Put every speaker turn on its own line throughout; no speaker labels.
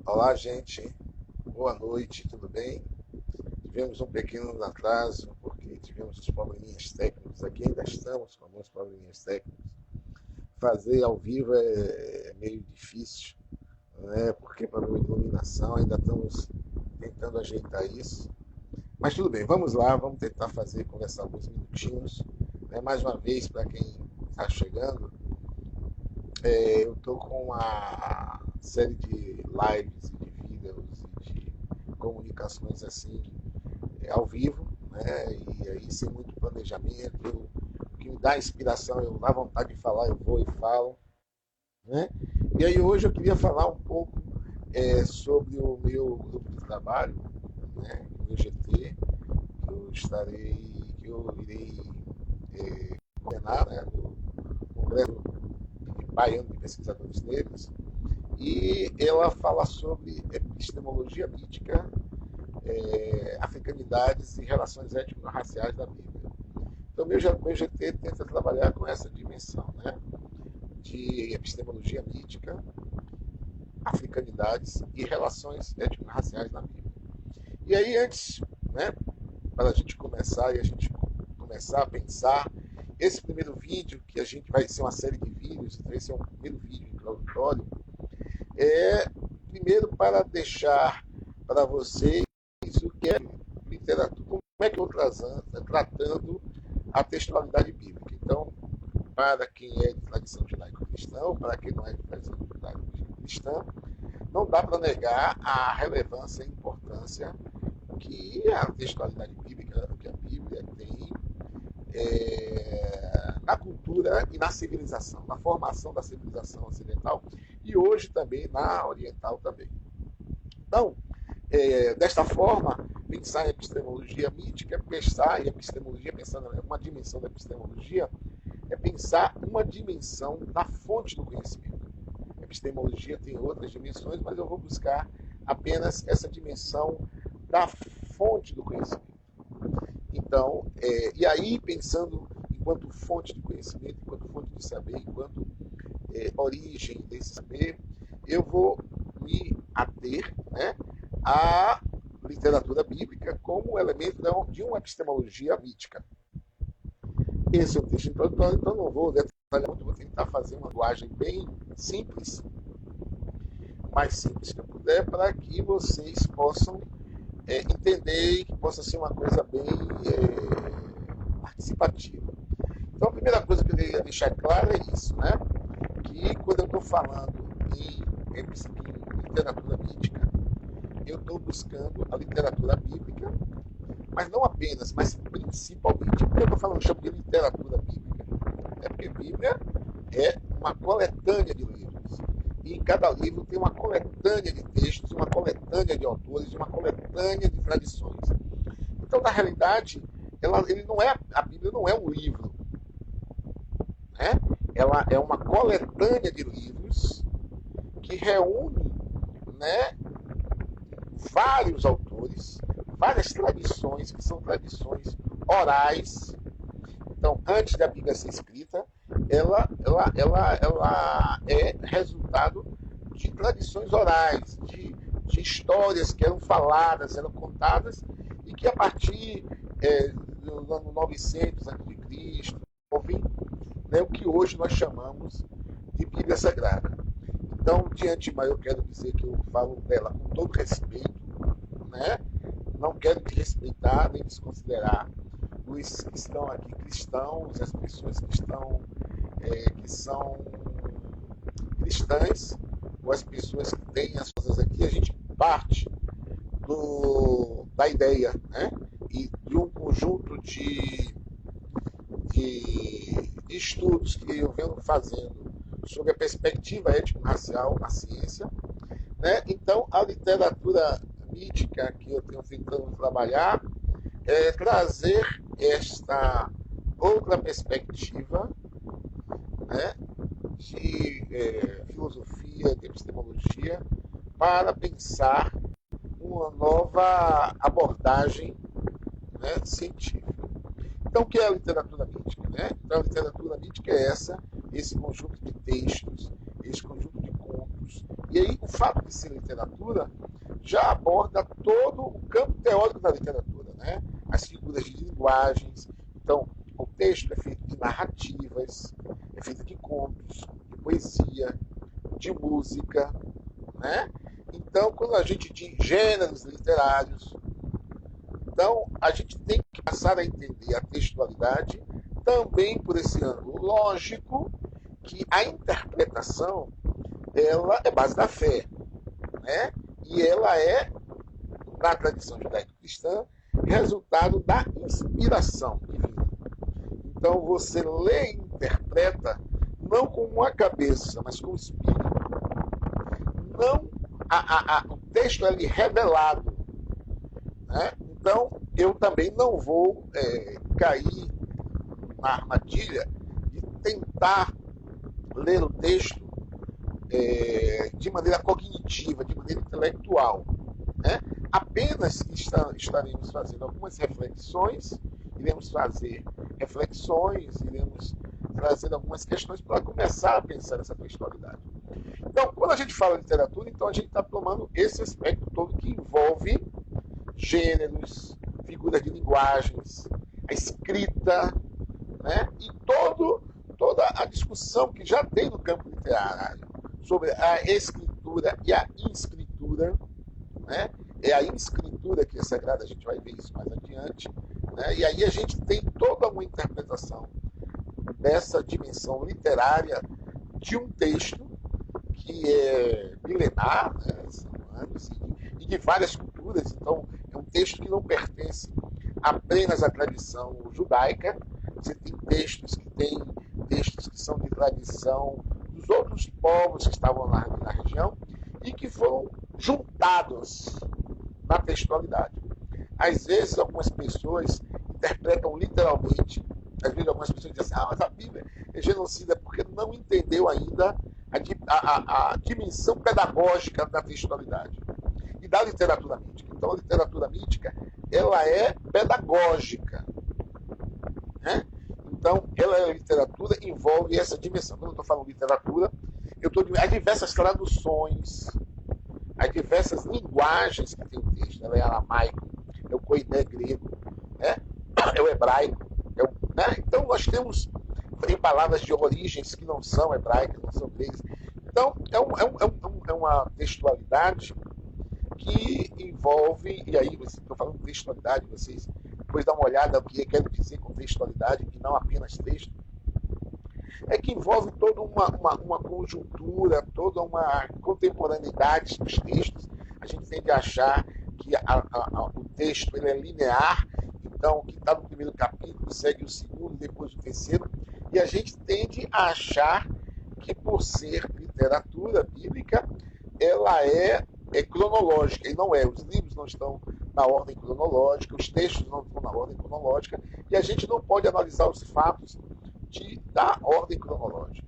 Olá, gente. Boa noite, tudo bem? Tivemos um pequeno atraso porque tivemos os probleminhas técnicos aqui, ainda estamos com alguns probleminhas técnicos. Fazer ao vivo é meio difícil, né? Porque problema de iluminação, ainda estamos tentando ajeitar isso. Mas tudo bem, vamos lá, vamos tentar conversar alguns minutinhos. Né? Mais uma vez, para quem está chegando, eu estou com uma série de lives e de vídeos e de comunicações assim ao vivo, né? E aí sem muito planejamento, o que me dá inspiração, eu dá vontade de falar, eu vou e falo, né? E aí hoje eu queria falar um pouco sobre o meu grupo de trabalho, né? O meu GT, que eu irei coordenar, né? No Congresso Baiano de Pesquisadores Negros, e ela fala sobre epistemologia mítica, africanidades e relações étnico-raciais da Bíblia. Então, meu GT tenta trabalhar com essa dimensão, né, de epistemologia mítica, africanidades e relações étnico-raciais na Bíblia. E aí, antes, né, para a gente começar e a gente começar a pensar, esse primeiro vídeo, que a gente vai ser uma série de vídeos, esse é um primeiro vídeo introdutório, primeiro para deixar para vocês o que é literatura, como é que eu estou tratando a textualidade bíblica. Então, para quem é de tradição judaico-cristã, ou para quem não é de tradição judaico-cristã, não dá para negar a relevância e a importância que a textualidade bíblica, que a Bíblia tem na cultura e na civilização, na formação da civilização ocidental e hoje também na oriental também. Então, desta forma, pensar em epistemologia mítica, pensar em epistemologia, pensando em uma dimensão da epistemologia, é pensar uma dimensão da fonte do conhecimento. A epistemologia tem outras dimensões, mas eu vou buscar apenas essa dimensão da fonte do conhecimento. Então, e aí, pensando enquanto fonte de conhecimento, enquanto fonte de saber, enquanto origem desse saber, eu vou me ater, né, à literatura bíblica como elemento de uma epistemologia mítica. Esse é o texto introdutório, então não vou detalhar muito, vou tentar fazer uma linguagem bem simples, mais simples que eu puder, para que vocês possam entender e que possa ser uma coisa bem participativa. Então, a primeira coisa que eu queria deixar clara é isso, né? Que quando eu estou falando em literatura mítica, eu estou buscando a literatura bíblica, mas não apenas, mas principalmente. Por que eu estou falando, chamo de literatura bíblica? É porque a Bíblia é uma coletânea de livros. E em cada livro tem uma coletânea de textos, uma coletânea de autores, uma coletânea de tradições. Então, na realidade, a Bíblia não é um livro. Né? Ela é uma coletânea de livros que reúne, né, vários autores, várias tradições, que são tradições orais. Então, antes da Bíblia ser escrita, ela é resultado de tradições orais, de histórias que eram faladas, eram contadas, e que a partir do ano 900 a.C., houve, né, o que hoje nós chamamos de Bíblia Sagrada. Então, de antemão, eu quero dizer que eu falo dela com todo respeito, né? Não quero desrespeitar nem desconsiderar os que estão aqui cristãos, as pessoas que são cristãs, ou as pessoas que têm as coisas aqui. A gente parte da ideia, né? E de um conjunto de estudos que eu venho fazendo sobre a perspectiva étnico-racial na ciência, né? Então, a literatura mítica que eu tenho tentando trabalhar é trazer esta outra perspectiva, né, de filosofia, de epistemologia, para pensar uma nova abordagem, né, científica. Então, o que é a literatura mítica? Né? Então, a literatura mítica é esse conjunto de textos, esse conjunto de contos. E aí, o fato de ser literatura literatura já aborda todo o campo teórico da literatura, né? As figuras de linguagens. Então, o texto é feito de narrativas, é feito de contos, de poesia, de música, né? Então, quando a gente diz gêneros literários, então a gente tem que passar a entender a textualidade também por esse ângulo. Lógico que a interpretação ela é base da fé, né? E ela é, na tradição judaico-cristã, resultado da inspiração divina. Então você lê e interpreta não com a cabeça, mas com o espírito. Não o texto é lhe revelado, né? Então eu também não vou cair na armadilha de tentar ler o texto de maneira cognitiva, de maneira intelectual, né? Apenas estaremos fazendo algumas reflexões, iremos trazer algumas questões para começar a pensar nessa textualidade. Então, quando a gente fala de literatura, então a gente está tomando esse aspecto todo que envolve gêneros, figuras de linguagens, a escrita, né? E toda a discussão que já tem no campo literário sobre a escritura e a inscritura, né? É a inscritura que é sagrada, a gente vai ver isso mais adiante, né? E aí a gente tem toda uma interpretação dessa dimensão literária de um texto que é milenar, né? São anos, e de várias culturas. Então é um texto que não pertence apenas à tradição judaica. Você tem textos que são de tradição dos outros povos que estavam na região e que foram juntados na textualidade. Às vezes, algumas pessoas interpretam literalmente, às vezes algumas pessoas dizem assim, mas a Bíblia é genocida porque não entendeu ainda a dimensão pedagógica da textualidade e da literatura mítica. Então, a literatura mítica, ela é pedagógica, né? Então, a literatura envolve essa dimensão. Quando eu estou falando literatura, eu estou há diversas traduções, há diversas linguagens que tem o texto. Ela é aramaico, é o koiné grego, né? É o hebraico. Né? Então, nós temos palavras de origens que não são hebraicas, não são gregas. Então, é uma textualidade que envolve, e aí, estou falando de textualidade, vocês depois dá uma olhada no que eu quero dizer com textualidade e não apenas texto, é que envolve toda uma conjuntura, toda uma contemporaneidade dos textos. A gente tem que achar que o texto ele é linear, então o que está no primeiro capítulo segue o segundo, depois o terceiro, e a gente tende a achar que por ser literatura bíblica, ela é cronológica, e não é. Os livros não estão na ordem cronológica, os textos não estão na ordem cronológica, e a gente não pode analisar os fatos da ordem cronológica.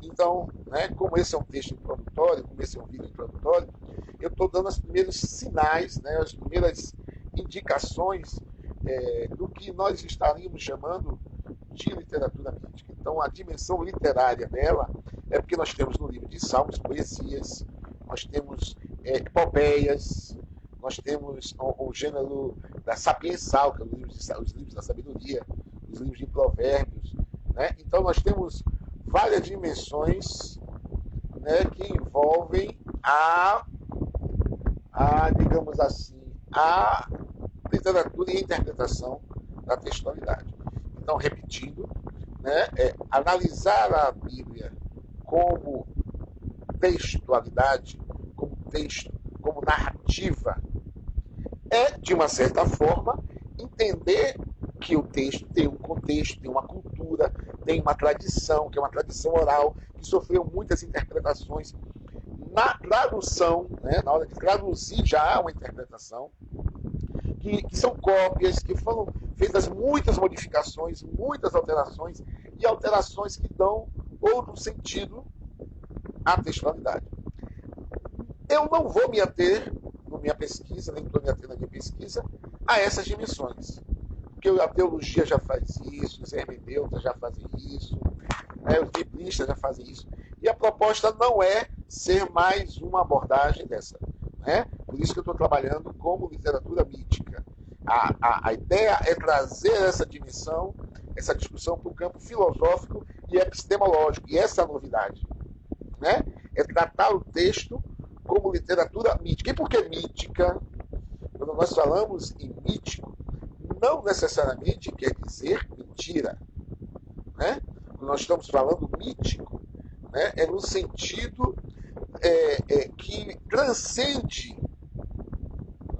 Então, né, como esse é um texto introdutório, como esse é um vídeo introdutório, eu estou dando os primeiros sinais, né, as primeiras indicações do que nós estaríamos chamando de literatura mítica. Então, a dimensão literária dela é porque nós temos no livro de Salmos poesias, nós temos epopeias, nós temos o gênero da sapiensal, que é os livros da sabedoria, os livros de provérbios, né? Então nós temos várias dimensões, né, que envolvem digamos assim, a literatura e a interpretação da textualidade. Então, repetindo, né, analisar a Bíblia como textualidade, como texto, como narrativa, de uma certa forma, entender que o texto tem um contexto, tem uma cultura, tem uma tradição, que é uma tradição oral, que sofreu muitas interpretações. Na tradução, né, na hora de traduzir já há uma interpretação, que são cópias, que foram feitas muitas modificações, muitas alterações, e alterações que dão outro sentido à textualidade. Eu não vou me ater, na minha pesquisa, nem estou me atendo na minha pesquisa, a essas dimensões. Porque a teologia já faz isso, os hermeneutas já fazem isso, né, os biblistas já fazem isso. E a proposta não é ser mais uma abordagem dessa. né? Por isso que eu estou trabalhando como literatura mítica. A ideia é trazer essa dimensão, essa discussão para o campo filosófico e epistemológico, e essa é a novidade, né? É tratar o texto como literatura mítica. E por que mítica? Quando nós falamos em mítico, não necessariamente quer dizer mentira, né? Quando nós estamos falando mítico, né, é no sentido que transcende,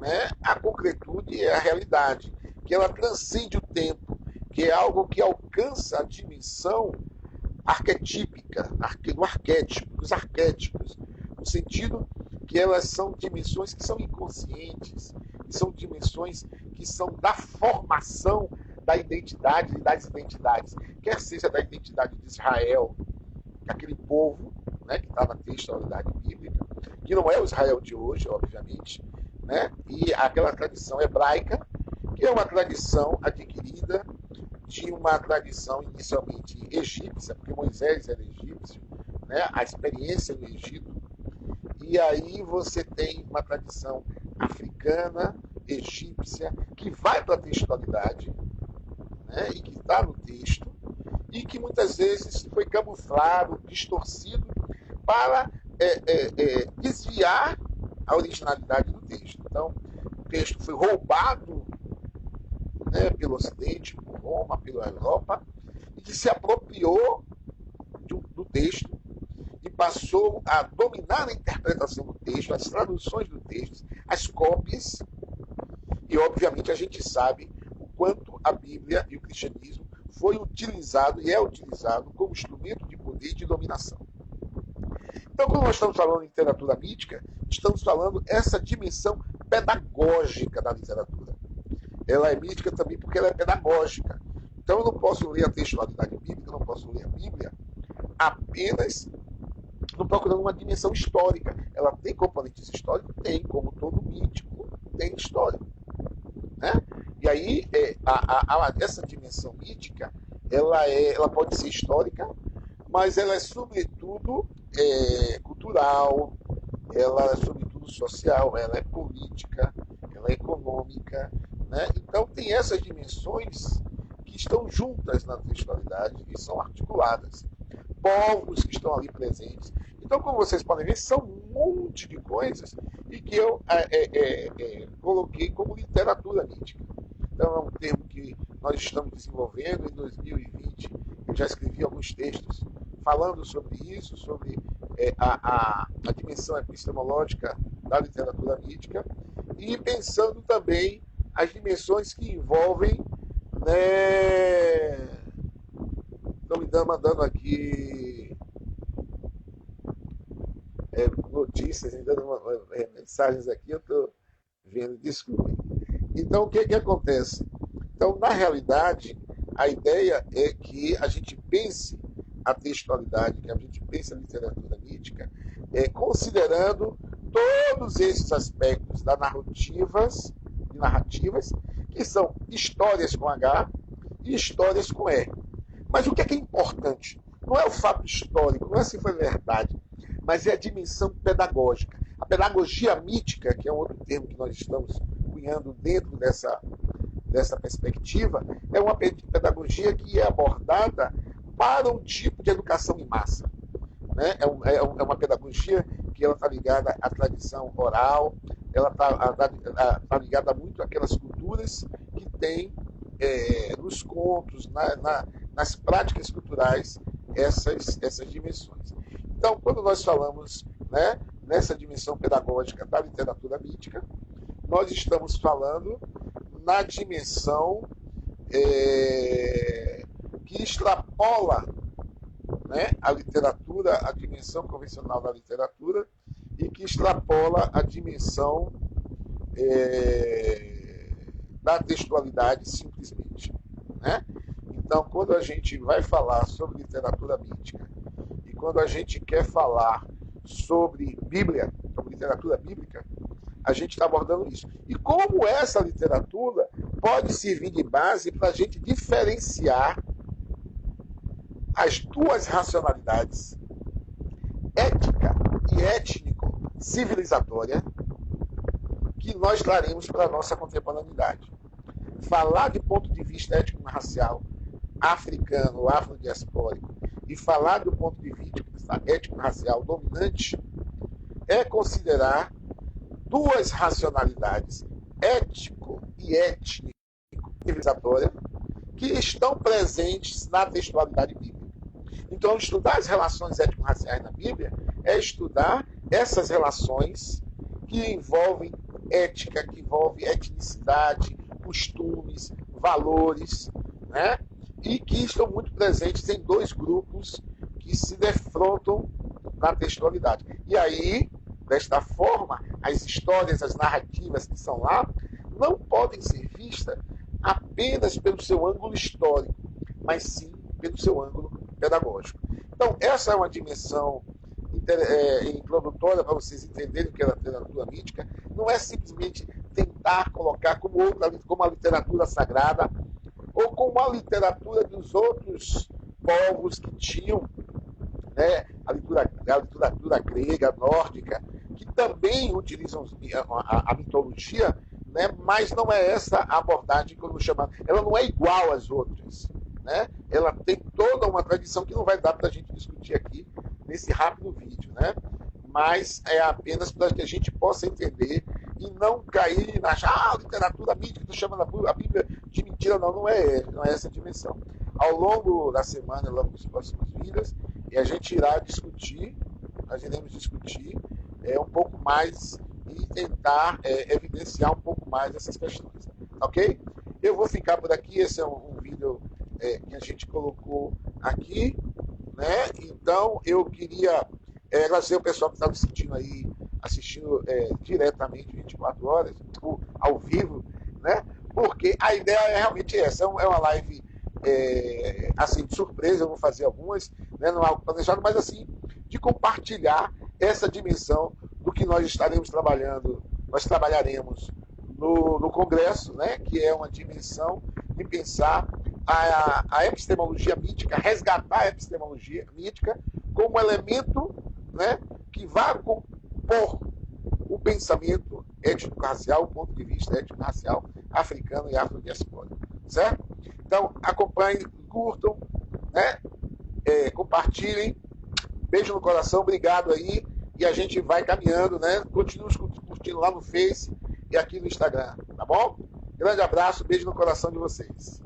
né, a concretude e a realidade, que ela transcende o tempo, que é algo que alcança a dimensão arquetípica, do arquétipo, dos arquétipos, no sentido que elas são dimensões que são inconscientes, que são dimensões que são da formação da identidade e das identidades, quer seja da identidade de Israel, aquele povo, né, que está na textualidade bíblica, que não é o Israel de hoje, obviamente, né, e aquela tradição hebraica, que é uma tradição adquirida de uma tradição inicialmente egípcia, porque Moisés era egípcio, né, a experiência no Egito, e aí você tem uma tradição africana, egípcia, que vai para a textualidade, né, e que está no texto, e que muitas vezes foi camuflado, distorcido, para desviar a originalidade do texto. Então, o texto foi roubado, né, pelo Ocidente, por Roma, pela Europa, e que se apropriou do texto e passou a dominar a interpretação do texto, as traduções do texto, as cópias, e obviamente a gente sabe o quanto a Bíblia e o cristianismo foi utilizado e é utilizado como instrumento de poder e de dominação. Então, quando nós estamos falando de literatura mítica, estamos falando essa dimensão pedagógica da literatura. Ela é mítica também porque ela é pedagógica. Então, eu não posso ler a textualidade bíblica, não posso ler a Bíblia apenas não procurando uma dimensão histórica. Ela tem componentes históricos? Tem, como todo mítico tem história. Né? E aí, essa dimensão mítica, ela pode ser histórica, mas ela é sobretudo cultural, ela é sobretudo social, ela é política, ela é econômica. Né? Então, tem essas dimensões que estão juntas na textualidade e são articuladas. Povos que estão ali presentes. Então, como vocês podem ver, são um monte de coisas e que eu coloquei como literatura mítica. Então, é um termo que nós estamos desenvolvendo em 2020. Eu já escrevi alguns textos falando sobre isso, sobre a dimensão epistemológica da literatura mítica e pensando também as dimensões que envolvem, né? Estão me mandando aqui notícias, me dando mensagens aqui, eu estou vendo, desculpe. Então, o que acontece? Então, na realidade, a ideia é que a gente pense a textualidade, que a gente pense a literatura mítica, considerando todos esses aspectos das narrativas, que são histórias com H e histórias com E. Mas o que é importante? Não é o fato histórico, não é se foi verdade, mas é a dimensão pedagógica. A pedagogia mítica, que é um outro termo que nós estamos cunhando dentro dessa perspectiva, é uma pedagogia que é abordada para um tipo de educação em massa. Né? É uma pedagogia que ela está ligada à tradição oral, ela está ligada muito àquelas culturas que tem nos contos, nas práticas culturais, essas dimensões. Então, quando nós falamos, né, nessa dimensão pedagógica da literatura mítica, nós estamos falando na dimensão que extrapola, né, a literatura, a dimensão convencional da literatura, e que extrapola a dimensão da textualidade simplesmente. Né? Então, quando a gente vai falar sobre literatura mítica e quando a gente quer falar sobre Bíblia, sobre literatura bíblica, a gente está abordando isso. E como essa literatura pode servir de base para a gente diferenciar as duas racionalidades, ética e étnico-civilizatória, que nós traremos para a nossa contemporaneidade. Falar de ponto de vista étnico-racial africano, afrodiaspórico, e falar do ponto de vista étnico-racial dominante é considerar duas racionalidades, ético e étnico, civilizatória, que estão presentes na textualidade bíblica. Então, estudar as relações étnico-raciais na Bíblia é estudar essas relações que envolvem ética, que envolvem etnicidade, costumes, valores, né? E que estão muito presentes em dois grupos que se defrontam na textualidade. E aí, desta forma, as histórias, as narrativas que são lá, não podem ser vistas apenas pelo seu ângulo histórico, mas sim pelo seu ângulo pedagógico. Então, essa é uma dimensão introdutória para vocês entenderem o que é a literatura mítica. Não é simplesmente tentar colocar como a literatura sagrada ou como a literatura dos outros povos que tinham, né, a literatura grega, nórdica, que também utilizam a mitologia, né, mas não é essa a abordagem que eu vou chamar. Ela não é igual às outras. Né? Ela tem toda uma tradição que não vai dar para a gente discutir aqui nesse rápido vídeo, né? Mas é apenas para que a gente possa entender e não cair na literatura mítica, que chama a Bíblia de mentira. Não é essa a dimensão. Ao longo da semana, ao longo dos próximos vídeos, a gente irá discutir, nós iremos discutir um pouco mais e tentar evidenciar um pouco mais essas questões, ok? Eu vou ficar por aqui, esse é um vídeo que a gente colocou aqui, né? Então, eu queria agradecer o pessoal que está assistindo diretamente 24 horas, ao vivo, né? Porque a ideia é realmente essa, é uma live assim, de surpresa, eu vou fazer algumas, né? Não é algo planejado, mas assim, de compartilhar essa dimensão do que nós estaremos trabalhando, nós trabalharemos no Congresso, né? Que é uma dimensão de pensar a epistemologia mítica, resgatar a epistemologia mítica como elemento, né, que vai compor o pensamento étnico-racial, o ponto de vista étnico-racial africano e afrodiaspórico, certo? Então, acompanhem, curtam, né, compartilhem, beijo no coração, obrigado aí, e a gente vai caminhando, né, continue curtindo lá no Face e aqui no Instagram, tá bom? Grande abraço, beijo no coração de vocês.